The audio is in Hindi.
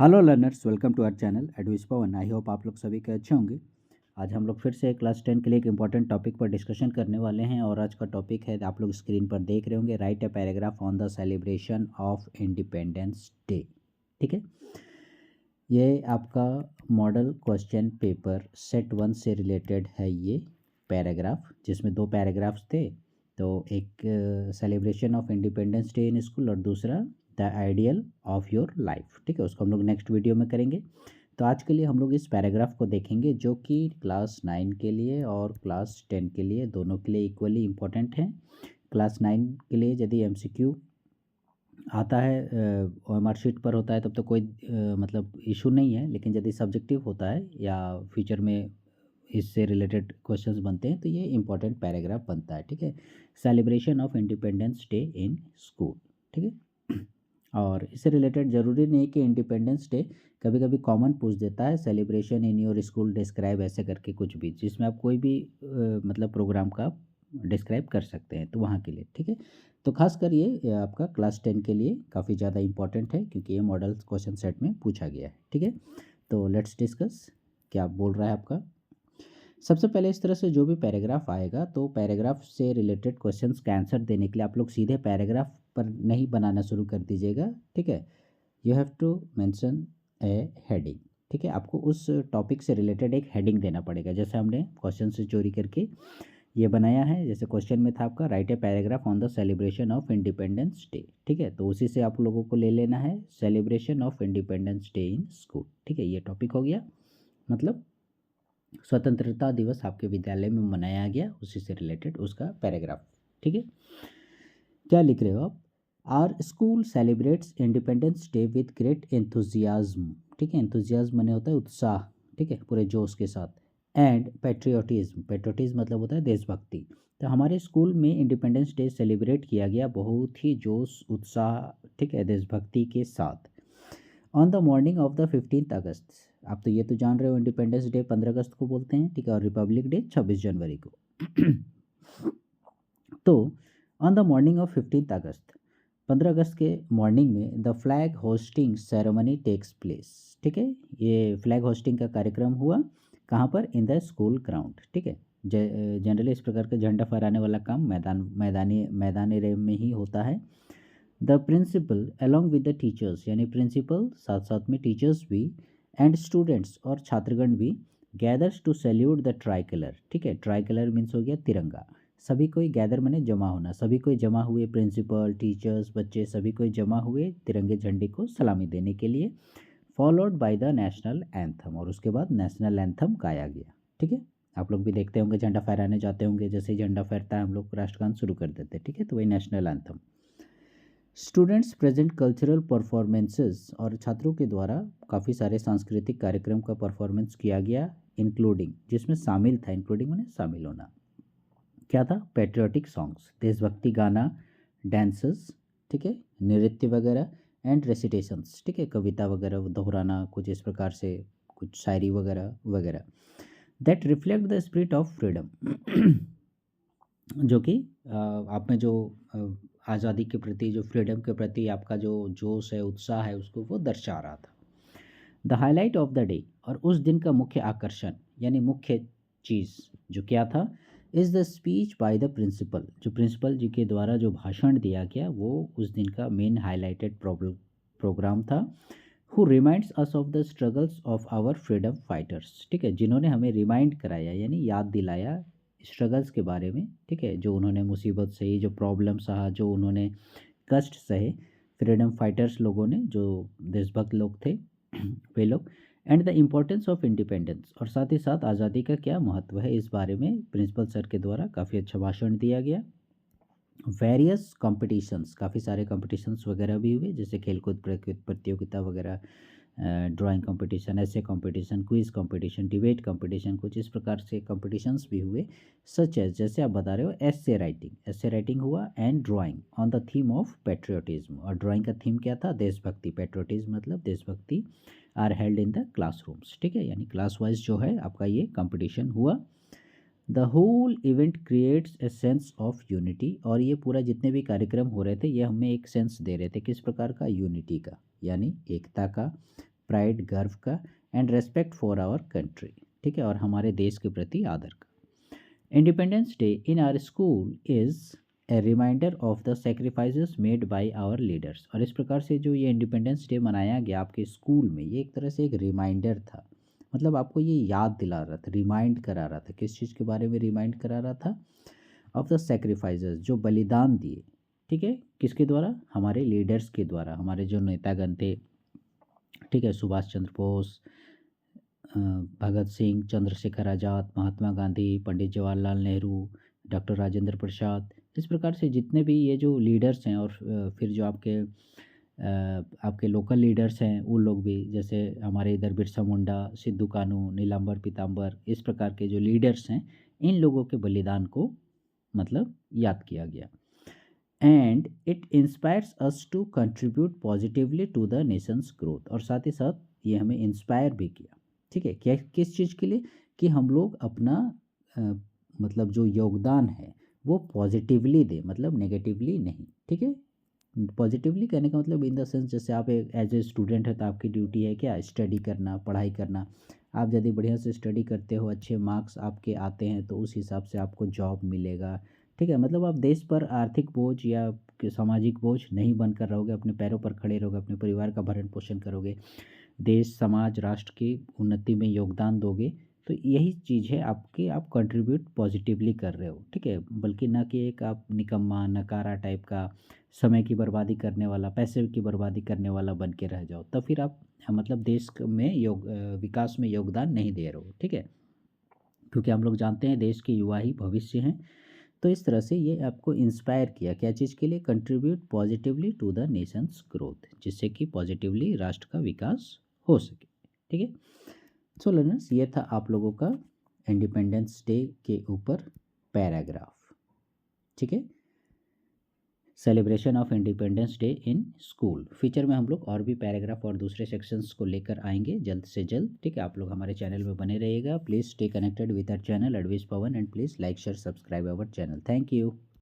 Hello learners, welcome to our channel advice Pawan. I hope आप लोग सभी के अच्छे होंगे। आज हम लोग फिर से क्लास 10 के लिए एक इंपॉर्टेंट टॉपिक पर डिस्कशन करने वाले हैं और आज का टॉपिक है, आप लोग स्क्रीन पर देख रहे होंगे, right a paragraph on the celebration of independence day. ठीक है, ये आपका मॉडल क्वेश्चन पेपर सेट 1 से रिलेटेड है ये पैराग्राफ, जिसमें दो पैराग्राफ्स थे। तो एक celebration of independence day in school और दूसरा the ideal of your life. ठीक है, उसको हम लोग नेक्स्ट वीडियो में करेंगे। तो आज के लिए हम लोग इस पैराग्राफ को देखेंगे, जो कि क्लास 9 के लिए और क्लास 10 के लिए दोनों के लिए इक्वली इम्पोर्टेंट है। क्लास 9 के लिए यदि एमसीक्यू आता है OMR शीट पर होता है तब तो कोई मतलब इशू नहीं है, लेकिन यदि सब्जेक्टिव होता है या फ्यूचर में इससे रिलेटेड क्वेश्चंस बनते हैं तो ये इंपॉर्टेंट पैराग्राफ बनता है। ठीक है, celebration of independence day in school. ठीक है, और इससे रिलेटेड ज़रूरी नहीं कि इंडिपेंडेंस डे, कभी कभी कॉमन पूछ देता है celebration in your school describe ऐसे करके कुछ भी, जिसमें आप कोई भी मतलब प्रोग्राम का डिस्क्राइब कर सकते हैं, तो वहाँ के लिए। ठीक है, तो खासकर ये आपका क्लास 10 के लिए काफ़ी ज़्यादा इंपॉर्टेंट है, क्योंकि ये मॉडल क्वेश्चन सेट में पूछा गया है। ठीक है, तो लेट्स डिस्कस क्या बोल रहा है आपका। सबसे पहले इस तरह से जो भी पैराग्राफ आएगा, तो पैराग्राफ से रिलेटेड क्वेश्चंस का आंसर देने के लिए आप लोग सीधे पैराग्राफ पर नहीं बनाना शुरू कर दीजिएगा। ठीक है, you have to mention a heading. ठीक है, आपको उस टॉपिक से रिलेटेड एक हेडिंग देना पड़ेगा, जैसे हमने क्वेश्चन से चोरी करके ये बनाया है। जैसे क्वेश्चन में था आपका, right a paragraph on the celebration of independence day. ठीक है, तो उसी से आप लोगों को ले लेना है celebration of independence day in school. ठीक है, ये टॉपिक हो गया, मतलब स्वतंत्रता दिवस आपके विद्यालय में मनाया गया, उसी से रिलेटेड उसका पैराग्राफ। ठीक है, क्या लिख रहे हो आप। Our school celebrates independence day with great enthusiasm. ठीक है, एंथुजियाज्म माने होता है उत्साह, ठीक है, पूरे जोश के साथ। एंड पेट्रियोटिज्म, पेट्रियोटिज्म मतलब होता है देशभक्ति। तो हमारे स्कूल में इंडिपेंडेंस डे सेलिब्रेट किया गया बहुत ही जोश उत्साह, ठीक है, देशभक्ति के साथ। On the morning of the 15 अगस्त, आप तो ये तो जान रहे हो इंडिपेंडेंस डे 15 अगस्त को बोलते हैं। ठीक है, और रिपब्लिक डे 26 जनवरी को। तो on the morning of 15 August, 15 अगस्त के मॉर्निंग में the flag hoisting ceremony takes place. ठीक है, ये फ्लैग होस्टिंग का कार्यक्रम हुआ कहाँ पर, इन द स्कूल ग्राउंड। ठीक है, जनरली इस प्रकार का झंडा फहराने वाला काम मैदानी रेम में ही होता है। The principal along with the teachers, यानी प्रिंसिपल साथ साथ में टीचर्स भी, एंड स्टूडेंट्स और छात्रगण भी, gathers to salute the tricolour. ठीक है, ट्राई कलर मीन्स हो गया तिरंगा। सभी कोई गैदर माने जमा होना, सभी कोई जमा हुए, प्रिंसिपल टीचर्स बच्चे सभी कोई जमा हुए तिरंगे झंडे को सलामी देने के लिए। Followed by the national anthem, और उसके बाद नेशनल एंथम गाया गया। ठीक है, आप लोग भी देखते होंगे झंडा फहराने जाते होंगे, जैसे ही झंडा फहरता है हम लोग राष्ट्रगान शुरू कर देते हैं। ठीक है, तो वही national anthem. Students present cultural performances, और छात्रों के द्वारा काफ़ी सारे सांस्कृतिक कार्यक्रम का परफॉर्मेंस किया गया, इंक्लूडिंग, जिसमें शामिल था, इंक्लूडिंग माने शामिल होना, क्या था, पेट्रियोटिक सॉन्ग्स, देशभक्ति गाना, डांसेस, ठीक है, नृत्य वगैरह, एंड रेसिटेशंस, ठीक है, कविता वगैरह दोहराना कुछ इस प्रकार से, कुछ शायरी वगैरह वगैरह, that reflect the spirit of freedom, जो कि आप में जो आज़ादी के प्रति, जो फ्रीडम के प्रति आपका जो जोश है, उत्साह है, उसको वो दर्शा रहा था। The highlight of the day, और उस दिन का मुख्य आकर्षण यानी मुख्य चीज़ जो क्या था, is the speech by the principal, जो प्रिंसिपल जी के द्वारा जो भाषण दिया गया वो उस दिन का मेन हाईलाइटेड प्रोग्राम था। Who reminds us of the struggles of our freedom fighters. ठीक है, जिन्होंने हमें रिमाइंड कराया यानी याद दिलाया स्ट्रगल्स के बारे में। ठीक है, जो उन्होंने मुसीबत सही, जो प्रॉब्लम सहा, जो उन्होंने कष्ट सहे, फ्रीडम फाइटर्स लोगों ने, जो देशभक्त लोग थे वे लोग। And the importance of independence, और साथ ही साथ आज़ादी का क्या महत्व है, इस बारे में प्रिंसिपल सर के द्वारा काफ़ी अच्छा भाषण दिया गया। वेरियस कॉम्पिटिशन्स, काफ़ी सारे कॉम्पिटिशन्स वगैरह भी हुए, जैसे खेलकूद प्रतियोगिता वगैरह, ड्राइंग कंपटीशन, ऐसे competition, quiz competition, debate competition, कुछ इस प्रकार से कंपटीशंस भी हुए। सच एज, जैसे आप बता रहे हो, एस्से राइटिंग हुआ, and drawing on the theme of patriotism, और ड्राइंग का थीम क्या था, देशभक्ति, पेट्रियोटिज्म मतलब देशभक्ति, are held in the classrooms. ठीक है, यानी क्लास वाइज जो है आपका ये कंपटीशन हुआ। The whole event creates a sense of unity, और ये पूरा जितने भी कार्यक्रम हो रहे थे ये हमें एक सेंस दे रहे थे, किस प्रकार का, यूनिटी का, यानी एकता का, प्राइड गर्व का, and respect for our country, ठीक है, और हमारे देश के प्रति आदर का। Independence day in our school is a reminder of the sacrifices made by our leaders. और इस प्रकार से जो ये इंडिपेंडेंस डे मनाया गया आपके स्कूल में, ये एक तरह से एक रिमाइंडर था, मतलब आपको ये याद दिला रहा था, रिमाइंड करा रहा था। किस चीज़ के बारे में रिमाइंड करा रहा था? ऑफ द सेक्रीफाइसेस, जो बलिदान दिए, ठीक है, किसके द्वारा? हमारे लीडर्स के द्वारा, हमारे जो नेतागण थे, ठीक है, सुभाष चंद्र बोस, भगत सिंह, चंद्रशेखर आज़ाद, महात्मा गांधी, पंडित जवाहरलाल नेहरू, डॉक्टर राजेंद्र प्रसाद, इस प्रकार से जितने भी ये जो लीडर्स हैं, और फिर जो आपके लोकल लीडर्स हैं उन लोग भी, जैसे हमारे इधर बिरसा मुंडा, सिद्धू कानू, नीलांबर पीताम्बर, इस प्रकार के जो लीडर्स हैं, इन लोगों के बलिदान को मतलब याद किया गया। And it inspires us to contribute positively to the nation's growth, और साथ ही साथ ये हमें इंस्पायर भी किया, ठीक है, क्या किस चीज़ के लिए? कि हम लोग अपना मतलब जो योगदान है वो पॉजिटिवली दें, मतलब नेगेटिवली नहीं, ठीक है। पॉजिटिवली कहने का मतलब इन द सेंस, जैसे आप एक एज ए स्टूडेंट है तो आपकी ड्यूटी है क्या? स्टडी करना, पढ़ाई करना। आप यदि बढ़िया से स्टडी करते हो, अच्छे मार्क्स आपके आते हैं, तो उस हिसाब से आपको जॉब मिलेगा, ठीक है। मतलब आप देश पर आर्थिक बोझ या सामाजिक बोझ नहीं बनकर रहोगे, अपने पैरों पर खड़े रहोगे, अपने परिवार का भरण पोषण करोगे, देश, समाज, राष्ट्र की उन्नति में योगदान दोगे, तो यही चीज़ है आपकी, आप कंट्रीब्यूट पॉजिटिवली कर रहे हो, ठीक है। बल्कि ना कि एक आप निकम्मा, नकारा टाइप का, समय की बर्बादी करने वाला, पैसे की बर्बादी करने वाला बन के रह जाओ, तो फिर आप मतलब देश में विकास में योगदान नहीं दे रहे हो, ठीक है। क्योंकि हम लोग जानते हैं देश के युवा ही भविष्य हैं। तो इस तरह से ये आपको इंस्पायर किया, क्या चीज़ के लिए? Contribute positively to the nation's growth, जिससे कि पॉजिटिवली राष्ट्र का विकास हो सके, ठीक है। सो लर्नर्स, ये था आप लोगों का इंडिपेंडेंस डे के ऊपर पैराग्राफ, ठीक है। Celebration of independence day in school. Future में हम लोग और भी पैराग्राफ और दूसरे सेक्शंस को लेकर आएंगे जल्द से जल्द, ठीक है। आप लोग हमारे चैनल में बने रहिएगा। Please stay connected with our channel advice Pawan, and please like share subscribe our channel. Thank you.